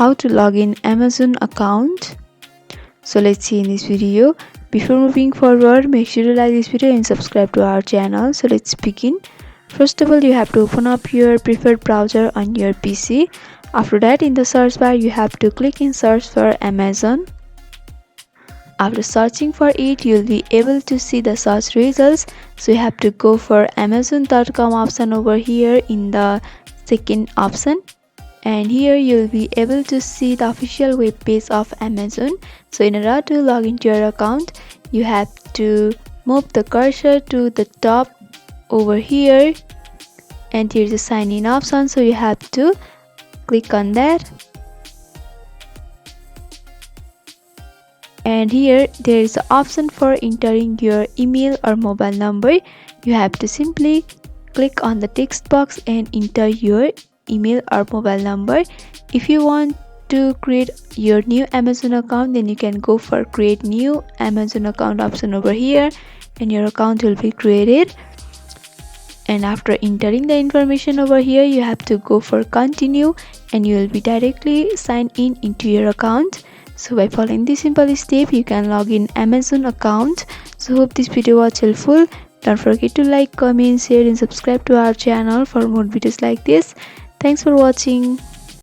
how to log in Amazon account. So let's see in this video. Before moving forward, make sure to like this video and subscribe to our channel. So let's begin. First of all, you have to open up your preferred browser on your PC. After that, in the search bar, you have to click in search for Amazon. After searching for it, you'll be able to see the search results. So you have to go for amazon.com option over here in the second option. And here you'll be able to see the official web page of Amazon. So in order to log into your account, you have to move the cursor to the top over here, and here's the sign in option, so you have to click on that. And here there is an option for entering your email or mobile number. You have to simply click on the text box and enter your email or mobile number. If you want to create your new Amazon account, then you can go for create new Amazon account option over here, and your account will be created. And after entering the information over here, you have to go for continue, and you will be directly signed in into your account. So by following this simple step, you can log in Amazon account. So hope this video was helpful. Don't forget to like, comment, share and subscribe to our channel for more videos like this. Thanks for watching.